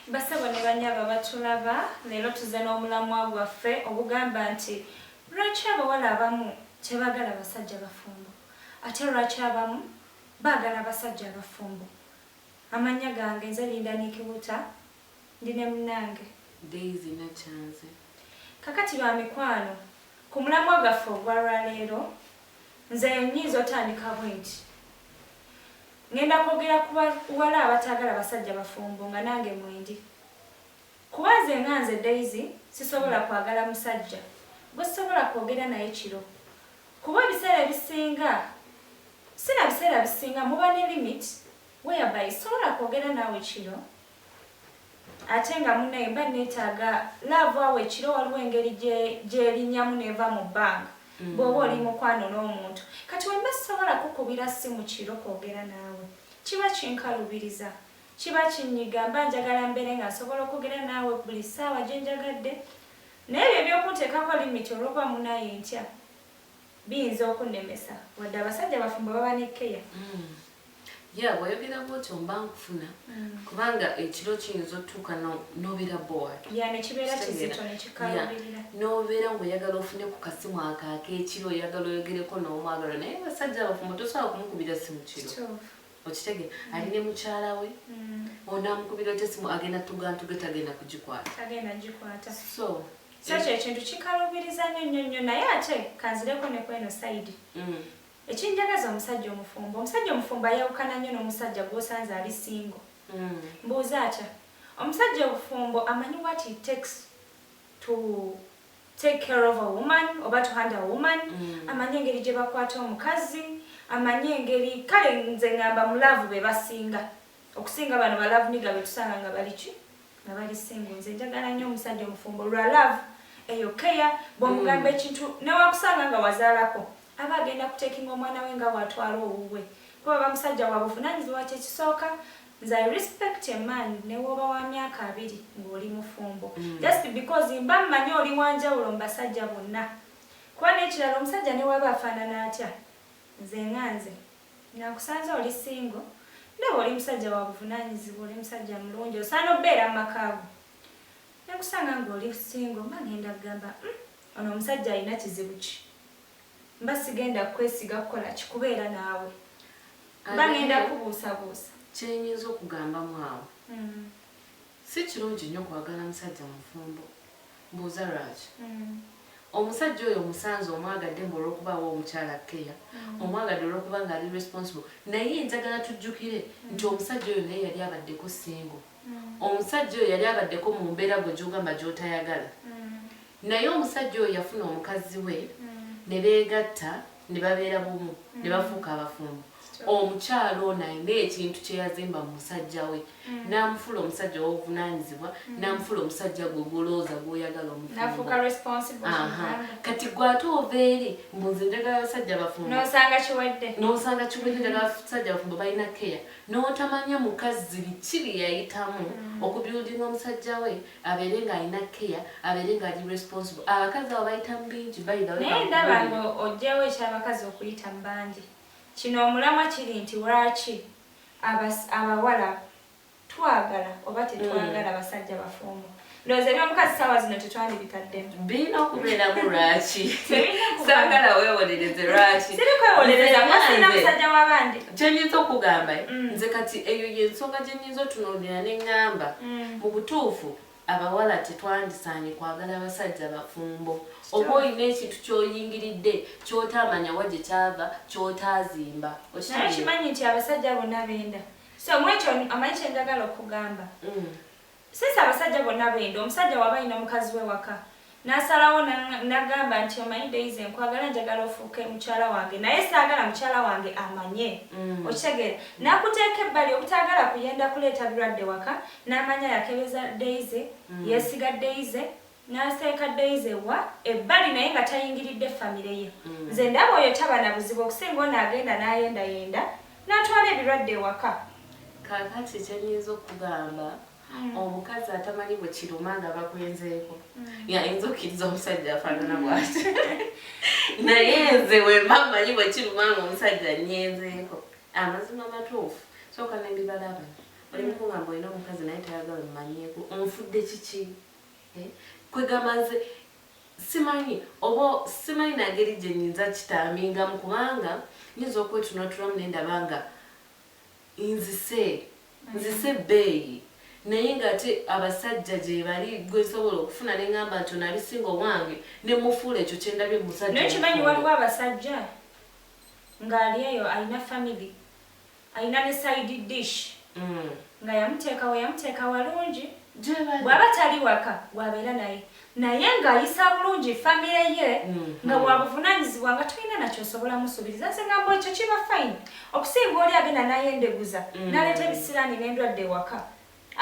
Basabo ne banyaba batulaba leero tuze n'omulamwa gwaffe obugamba nti lwaki abawala abamu tebagala basajja bafumbo ate lwaki abamu baagala basajja bafumbo. Amanya gange nze Linda Nikibuta ndi ne munnange Daisy Nachanze. Kakati ba mikwano ku mulamwa gwaffe ogwalwaleero nze nyiiza otandika bwenti ngenda kwogera ku bawala abataagala basajja bafumbo nga nange mwendi. Kuba nze nga nze Daisy sisobola kwagala musajja gwe sisobola kwogera naye kiro. Kuba ebiseera bisinga muba ne limit whereby sobola kwogera naawe kiro ate nga munnaye mba neetaaga laavu awo ekiro waliwo engeri gyerinnyamu neeva mu bbanga bw'oba oli mukwano n'omuntu. Kati wemba sisobola kukubira ssimu kiro kwogera naawe kiba kinkalubiriza kiba kinyiga mba njagala mbeere nga nsobola okwogera naawe buli ssaawa gye njagadde naye ebyo ebyokunteekako limiti olw'okuba munnaye ntya biyinza okunnemesa wadde abasajja bafumbo baba ne keya. Bw'oyogera bw'otyo mba nkufuna kubanga ekiro kiyinza otuuka n'obeera board. Ne kibeera kizito ne kikalubirira. N'obeera ng'oyagala ofune ku kasimu ako ak'ekiro oyagala oyogereko n'omwagalo naye basajja abafumbo tosobola kumukubira simu kiro. Okitegera ali ne mukyala we onaamukubira essimu agenda tugantuge tagenda kugikwata. So ekyo ekintu kikalubiriza nnyo naye ate kanzireko ne kweno sayidi. Ekinjagaza omusajja omufumbo. Omusajja omufumbo ayawukana nnyo n'omusajja gw'osanze ali single. Mbuuza atya. Omusajja omufumbo amanyi what it takes to take care of a woman oba to handle a woman. Amanyi engeri gye bakwata omukazi. Amanyi engeri kale nze ngamba mulavu be basinga. Okusinga bano balavu niga be tusanga nga bali ki? Nga bali single. Nze njagala nnyo omusajja omufumbo lwa love eyo keya bw'omugamba ekintu newakusanga nga wazaalako. Aba agenda kutekinga omwana we nga bw'atwala owuwe. Kuba bamusajja wa buvunaanyizibwa ekisooka nze I respect a man ne woba wa myaka 2 ng'oli mufumbo. Just because mba mmanyi oli wanjawulo mu basajja bonna. Kuba n'ekirala omusajja ne waba afaanana atya. Nze nga nze nakusanze oli single ndaba oli musajja wa buvunaanyizibwa oli musajja mulungi osaana obeera mu makaago. Nakusanga ng'oli single mba ngenda kugamba ono omusajja alina kizibu ki. Mba sigenda kwesiga kukola kikubeera naawe. Mba ngenda kubuusabuusa. Kyenyinza okugambamu awo. Si kirungi nnyo kwagala musajja mufumbo. Mbuuza lwaki. Omusajja oyo omusanze omwagadde olw'okubaawo omukyala keya. Omwagadde olw'okuba ng'ali responsible. Naye njagala tujjukire nti omusajja oyo naye yali abaddeko single. Omusajja oyo yali abaddeko mu mbeera gwe gy'ogamba gy'otayagala. Naye omusajja oyo yafuna omukazi we ne beegatta ne babeera bumu ne bafuuka abafumbo. Omukyala ono alina ekintu kye yazimba mu musajja we n'amufuula omusajja w'obuvunaanyizibwa n'amufuula omusajja gwe gw'olowooza gw'oyagala omufumbo. N'afuuka responsible. Kati gwe ate ova eri mbunze njagala abasajja abafumbo. N'osanga kiwedde. Njagala abasajja abafumbo balina keya. N'otamanya mukazi biki bye yayitamu okubyudinga omusajja we abeere ng'alina keya abeere ng'ali responsible. Abakazi abo bayita mu bingi bayita. Naye ndaba ng'oggyawo eky'abakazi okuyita mu bangi. Kino omulamwa kiri nti lwaki abawala twagala oba tetwagala basajja bafumbo. Ndowooza eby'omukazi ssaawa zino tetwandibitaddemu. Birina okubeeramu lwaki. Saagala weewolereze lwaki. Siri kwewolereza mwasina musajja w'abandi. Kyenyinza okugamba nze kati eyo y'ensonga gye nnyinza otunuulira ne ŋŋamba mu butuufu abawala tetwandisaanye kwagala abasajja bafumbo. Oba olina ekintu ky'oyingiridde ky'otaamanya wa gye kyava ky'otaazimba. Naye kimanyi nti abasajja bonna benda. So mwekyo amanyi kye njagala okugamba. Sisi abasajja bonna benda. Omusajja waba alina mukazi we waka n'asalawo n'agamba nti omanyi Daisy nkwagala njagala ofuuke mukyala wange naye saagala mukyala wange amanye. Okitegeera n'akuteeka ebbali obutaagala kuyenda kuleeta birwadde waka n'amanya yakebeza Daisy yeesiga Daisy n'aseeka Daisy wa ebbali naye nga tayingiridde famire ye. Nze ndaba oyo taba na buzibu okusinga ono agenda n'ayendayenda n'atwala ebirwadde waka. Kaakati kyenyinza okugamba omukazi atamanyi bwe kiruma nga bakwenzeeko yayinza okkiriza omusajja afaanana bw'ati naye nze wemba mmanyi bwe kiruma nga omusajja annyenzeeko amazima matuufu sooka ne mbibalaba oli mukugamba olina omukazi naye tayagala mmanyeeko onfudde kiki kwegamaze simanyi oba simanyi nageri gye nnyinza kitamingamu kubanga nyinza okwetunatulamu nendaba nga nzise bbeeyi naye ng'ate abasajja gye bali gwesobola okufuna ne ngamba nti onali singa wange ne mufuula ekyo kyendabye musajja naye kimanyi waliwo abasajja ng'ali eyo alina family alina ne side dish nga yamuteeka walungi bw'aba tali waka bw'abeera naye ng'ayisa bulungi famire ye nga bwabuvunaanyizibwa nga tulina nakyo osobola musubiriza nze ngamba ekyo kiba fine okusinga oli agenda nayendeguza n'aleeta ebisiraani n'endwadde ewaka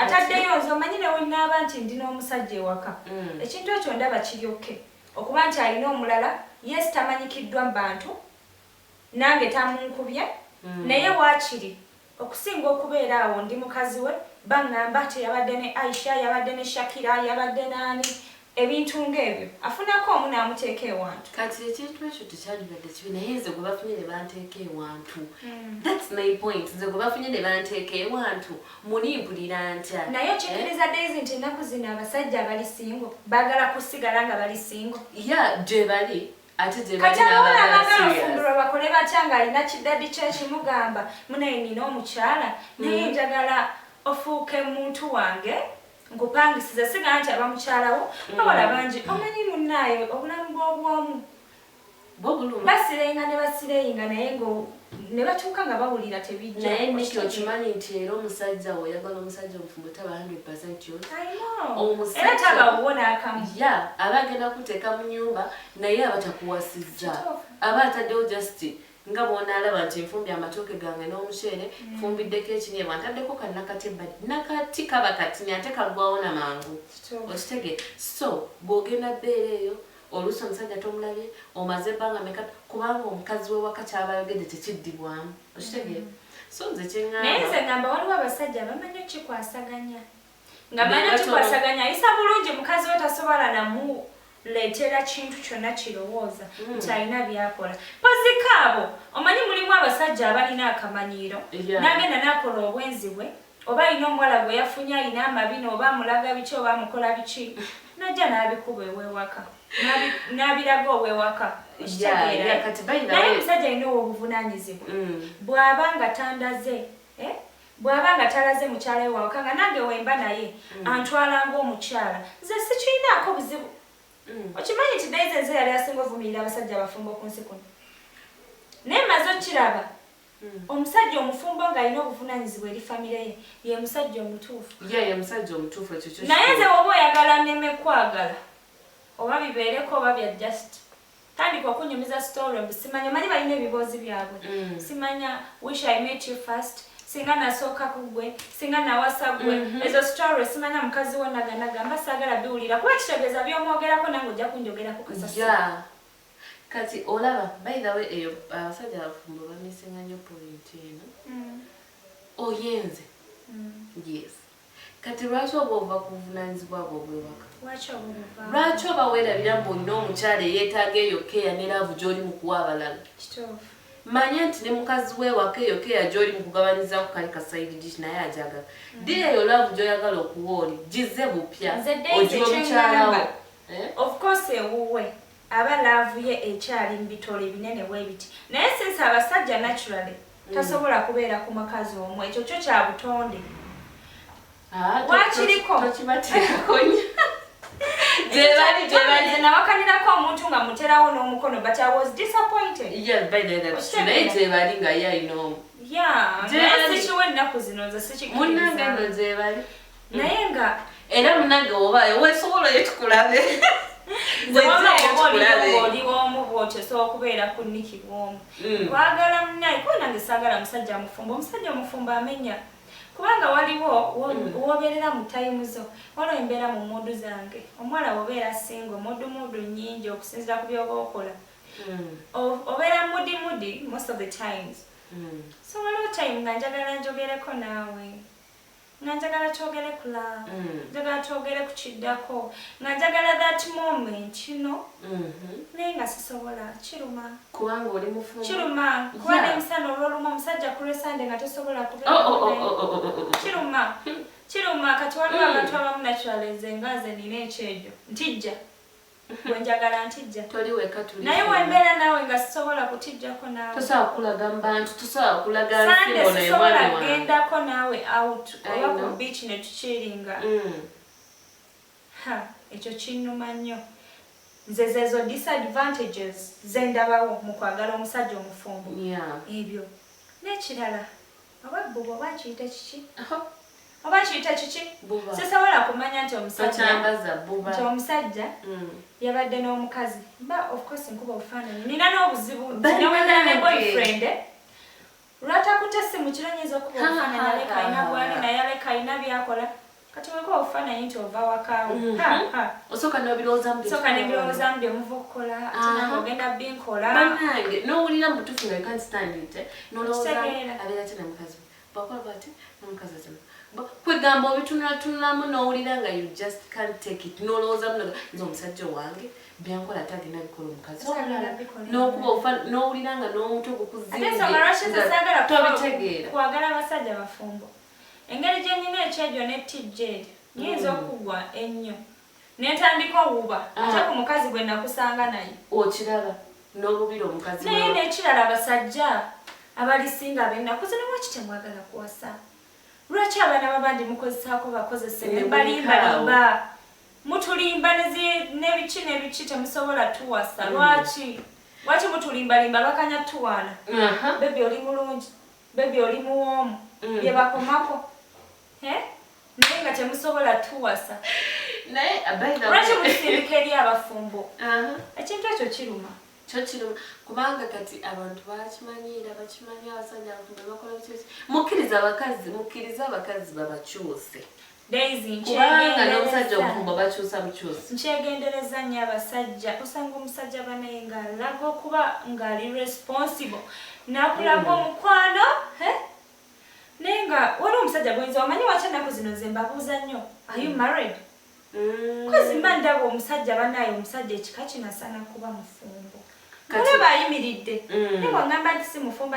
ataddeyo nze omanyi ne wenaaba nti ndi n'omusajja ewaka ekintu ekyo ndaba kiryoke okuba nti alina omulala yesi tamanyikiddwa mu bantu nange tamunkubye naye waakiri okusinga okubeera awo ndi mukazi we baŋŋamba nti yabadde ne Aisha yabadde ne Shakira yabadde naani ebintu ng'ebyo afunako omu n'amuteeka ewantu kati ekintu ekyo tekyalibadde kibi naye nze gwe bafunye ne banteeka ewantu thats my point nze gwe bafunye ne banteeka ewantu munimpulira ntya naye okikkiriza Daisy nti ennaku zino abasajja abali singo baagala kusigala nga bali singo gye bali ate gye kati abagala ofumbulwa bakole batya ng'alina kiddaddi kyekimugamba munaye nina omukyala naye njagala ofuuke muntu wange nkupangisiza sigala nti aba mukyalawo bawala bangi omanyi munnaayo obulamu bw'obwomu basirenga ne basireyinga naye ne batuuka nga bawulira tebijja naye nikyo okimanyi nti era omusajja oyagala omusajja omufumbo taba 100% yose era tabawo n'akamu aba agenda kuteeka mu nyumba naye aba takuwasizza aba ataddewo just nga bw'onaalaba nti nfumbye amatooke gange n'omuceere nfumbiddeko ekinyebwa ntaddeko kannakati ebbali nakati kaba katini ate kagwawo na mangu okitege so bw'ogenda bbeera eyo oluusi omusajja tomulabye omaze ebbanga meka kubanga omukazi wewaka kyabayogedde tekiddibwamu okitege so nze kyeŋŋamba naye nze ngamba waliwo abasajja bamanyi okikwasaganya nga manyi okikwasaganya ayisa bulungi mukazi we tasobola leetera kintu kyonna kirowooza nti alina byakola pozikaabo omanyi mulimu abasajja abalina akamanyiiro n'agenda n'akola obwenzi bwe oba alina omuwala gwe yafunye alina amabino oba amulaga biki oba amukola biki najja n'abikuba ewewaka n'abiraga owewaka naye omusajja alina obuvunaanyizibwa bw'aba nga tandaze bw'aba nga talaze mukyala we wawaka nga nange wemba naye antwala ng'omukyala nze sikirinaako buzibu okimanyi nti Daisy nze yali asinga ovumirira abasajja abafumbo ku nsi kuno naye maze okiraba omusajja omufumbo ng'alina obuvunaanyizibwa eri famire ye ye musajja omutuufu naye nze woba oyagala nneme kwagala oba bibeereko oba bya just tandika okunyumiza story simanya manyi balina ebiboozi byabwe simanya wish I met you first singa nasooka ku gwe singa nawasa gwe ezo story simanya mukazi we naganaga saagala biwulira kuba kitegeeza by'omwogerako nange ojja kunjogerako kasasa kati olaba by the way eyo abasajja abafumbo bamisinga nnyo point eno oyenze yes kati lwaki oba ova ku buvunaanyizibwa bwo obwewaka lwaki oba weerabira mbu olina omukyala eyeetaaga eyo keya ne laavu gy'oli mu kuwa abalala manye nti ne mukazi wewaka eyo keya gy'oli mu kugabanyizaku kali ka side dish naye ajagala dira eyo laavu gy'oyagala okuwa oli gize bupya ogiwa omukyalawo of course ewuwe aba laavu ye ekyali mu bitole binene bwe biti naye sinsi abasajja naturally tasobola kubeera ku mukazi omu ekyo kyo kya butonde wakiriko tokibateekako nze nawakanirako omuntu nga muterawo n'omukono but I was disappointed naye gyebali nga ye alina omu naye sikiwa ennaku zino nze munnange no gyebali naye nga era munnange wobaayo weesobola ye tukulabe oli womu bwotyo so okubeera ku Nikki bwomu kwagala munnaye kuba nange saagala musajja mufumbo omusajja omufumbo amenya kubanga waliwo wobeerera mu tayimu zo waliwo embeera mu mmudu zange omuwala wobeera singa mudu nnyingi okusinzira ku byoba okola obeera mudi most of the times so waliwo time nga njagala njogereko naawe nga njagala twogere kula njagala twogere ku kiddako nga njagala that moment naye nga sisobola kiruma kubanga oli mufumbo kiruma kuba n'emisana olw'olumu omusajja ku lwesande nga tosobola kiruma kati waliwo abantu abamu naturalize nga nze nina ekyejo ntijja bwe njagala ntijja naye wembeera naawe nga sisobola kutijjako naawe tosobola kulaga mu bantu tosobola kulaga sande sisobola gendako naawe out oba ku beach ne tukiringa ekyo kinnuma nnyo nze zezo disadvantages zendabawo mu kwagala omusajja omufumbo ebyo n'ekirala obabbo bwoba nkiyita kiki oba nkiyita kiki sisobola kumanya nti omusajja yabadde n'omukazi ba of course nkuba obufaananyi nina n'obuzibu newagala ne boyfriend lwatakuta essimu kiro nyinza okuba obufaananyi aleka alina bwali naye aleka alina byakola kati wekuba obufaananyi nti ova wakaawo osooka n'ebirowoozamu bye muva okukola ate nange ogenda binkola bannange n'owulira mu butuufu nga ekantistandite nolowooza abeera te namukazi bakola bati n'omukazi atema kwegamba obitunulatunulamu n'owulira nga you just can't take it n'olowooza munoga nze omusajja wange byankola ate agenda bikola omukazi n'owulira nga n'omutwe gukuzibitobitegeera kwagala abasajja bafumbo engeri gye nnina ekyejo n'ettijja eri nyinza okugwa ennyo netandika owuba ate ku mukazi gwe nakusanga naye okiraba n'olubira omukazi naye n'ekirala abasajja abalisinga ab'ennaku zino lwaki temwagala kuwasa lwaki abaana babandi mukozesaako bakozese nembalimbalimba mutulimba n'ebiki n'ebiki temusobola tuwasa lwaki mutulimbalimba bakanya tuwaana bebi oli mulungi bebi oli muwoomu bye bakomako naye nga temusobola tuwasa lwaki mutusindika eri abafumbo ekintu ekyo kiruma kubanga kati abantu bakimanyiira bakimanyi abasajja abafumbo bakola biki mukkiriza abakazi babakyuse kubanga n'omusajja omufumbo bakyusa bukyusi nkyegendereza nnyo abasajja osanga omusajja banaye ng'alaga okuba ng'ali responsible nakulaga omukwano naye nga waliwo omusajja gwenza wamanyi wakya ennaku zino ze mbabuuza nnyo are you married kozi mba ndaba omusajja banaye omusajja ekika kinasana kuba mufumbo olaba ayimiridde naye wangamba nti si mufumbo